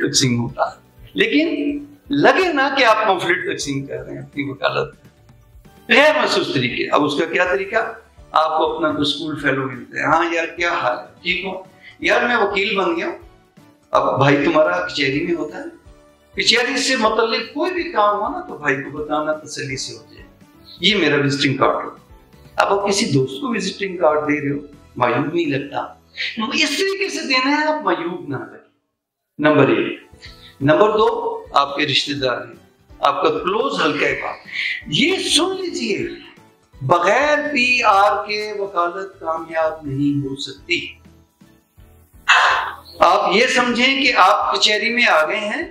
Fixing होता है। लेकिन लगे ना कि आप कॉन्फ्लिक्ट फिक्सिंग कर रहे हैं अपनी वकालत गैर महसूस तरीके। अब उसका क्या तरीका, आपको अपना कोई स्कूल फेलो मिलते हैं, हाँ यार क्या हाल है, ठीक हो यार, मैं वकील बन गया। अब भाई तुम्हारा कचहरी में होता है, कचहरी से मतलब कोई भी काम हो ना तो भाई को बताना, तसल्ली से हो जाए, ये मेरा विजिटिंग कार्ड हो। अब आप किसी दोस्त को विजिटिंग कार्ड दे रहे हो, मायूब नहीं लगता, इस तरीके से देना है आप मायूब ना लगे। नंबर 1। नंबर 2, आपके रिश्तेदार हैं, आपका क्लोज हल्का का, ये सुन लीजिए, बगैर PR के वकालत कामयाब नहीं हो सकती। आप ये समझें कि आप कचहरी में आ गए हैं,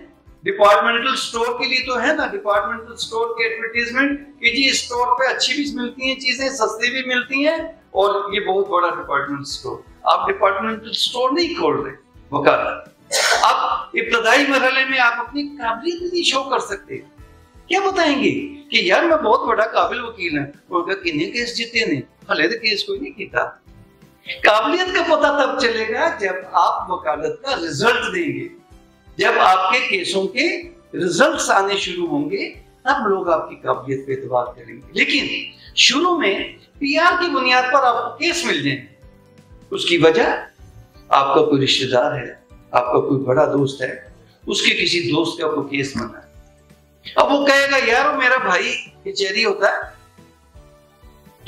डिपार्टमेंटल स्टोर के लिए तो है ना, डिपार्टमेंटल स्टोर की एडवर्टीजमेंट कि जी स्टोर पे अच्छी भी मिलती हैं चीजें, सस्ती भी मिलती हैं, और ये बहुत बड़ा डिपार्टमेंटल स्टोर। आप डिपार्टमेंटल स्टोर नहीं खोल रहे वकालत। अब इब्तदाई मरहले में आप अपनी काबिलियत नहीं शो कर सकते। क्या बताएंगे कि यार मैं बहुत बड़ा काबिल वकील है, और किन्ने केस जीते ने, हले तो केस कोई नहीं किया। काबिलियत का पता तब चलेगा जब आप वकालत का रिजल्ट देंगे, जब आपके केसों के रिजल्ट्स आने शुरू होंगे, तब लोग आपकी काबिलियत पे एतबार करेंगे। लेकिन शुरू में PR की बुनियाद पर आपको केस मिल जाए, उसकी वजह आपका कोई रिश्तेदार है, आपका कोई बड़ा दोस्त है, उसके किसी दोस्त का कोई केस बना है। अब वो कहेगा यार वो मेरा भाई कचहरी होता है,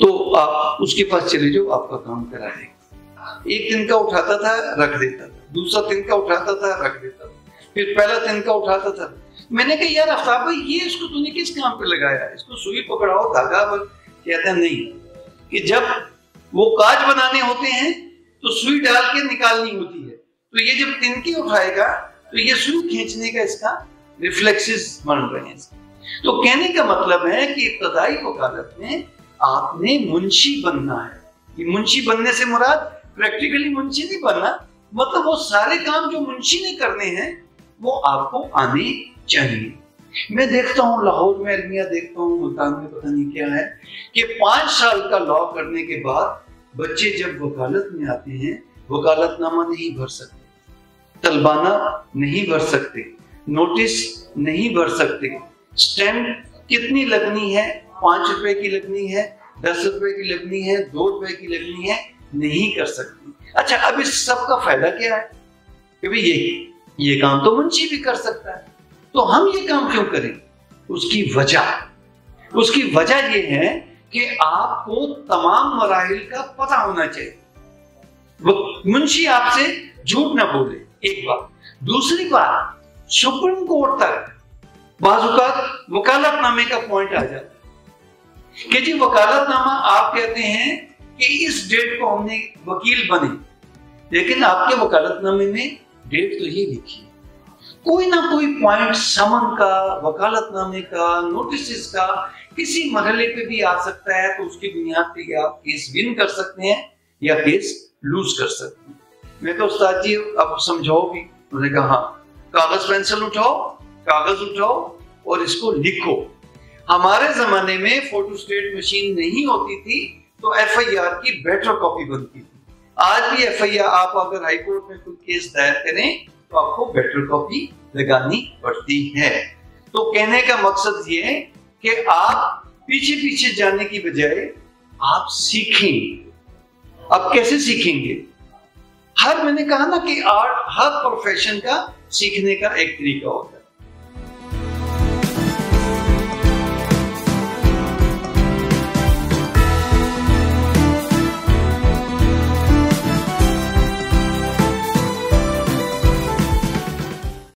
तो आप उसके पास चले जाओ, आपका काम करा देगा। एक दिन का उठाता था रख देता था, दूसरा दिन का उठाता था रख देता था, फिर पहला दिन का उठाता था। मैंने कहा यार आफ्ताब भाई ये इसको तूने किस काम पे लगाया, इसको सुई पकड़ाओ धागा बन। कहता नहीं, कि जब वो काज बनाने होते हैं तो सुई डाल के निकालनी होती है, तो ये जब तिनके उठाएगा तो ये सुई खींचने का इसका रिफ्लेक्सेस बन रहे हैं। तो कहने का मतलब है कि इब्तदाई वकालत में आपने मुंशी बनना है। ये मुंशी बनने से मुराद प्रैक्टिकली मुंशी नहीं बनना, मतलब वो सारे काम जो मुंशी ने करने हैं वो आपको आने चाहिए। मैं देखता हूँ लाहौर में अलमिया देखता हूँ, मुल्तान में पता नहीं क्या है, कि 5 साल का लॉ करने के बाद बच्चे जब वकालत में आते हैं, वकालतनामा नहीं भर सकते, तलबाना नहीं भर सकते, नोटिस नहीं भर सकते, स्टैम्प कितनी लगनी है, 5 रुपए की लगनी है, 10 रुपए की लगनी है, 2 रुपए की लगनी है, नहीं कर सकती। अच्छा, अब इस सब का फायदा क्या है कि भाई ये काम तो मुंशी भी कर सकता है, तो हम ये काम क्यों करें? उसकी वजह ये है कि आपको तमाम मराहिल का पता होना चाहिए। मुंशी आपसे झूठ ना बोले, एक बात। दूसरी बात, सुप्रीम कोर्ट तक बाज़-औक़ात वकालतनामे का पॉइंट आ जाता है कि जी वकालतनामा आप कहते हैं कि इस डेट को हमने वकील बने, लेकिन आपके वकालतनामे में डेट तो ये लिखी है। कोई ना कोई पॉइंट समन का, वकालतनामे का, नोटिस का किसी मरहले पे भी आ सकता है, तो उसकी बुनियाद पे आप केस विन कर सकते हैं या केस लूज कर सकते हैं। मैं तो उस्ताद जी अब समझाओ भी, उन्होंने कहा हाँ, कागज पेंसिल उठाओ, कागज उठाओ और इसको लिखो। हमारे जमाने में फोटोस्टेट मशीन नहीं होती थी, तो FIR की बेटर कॉपी बनती थी। आज भी FIR आप अगर हाई कोर्ट में कोई केस दायर करें तो आपको बेटर कॉपी लगानी पड़ती है। तो कहने का मकसद ये है कि आप पीछे पीछे जाने की बजाय आप सीखें। अब कैसे सीखेंगे? मैंने कहा ना कि हर प्रोफेशन का सीखने का एक तरीका होता है।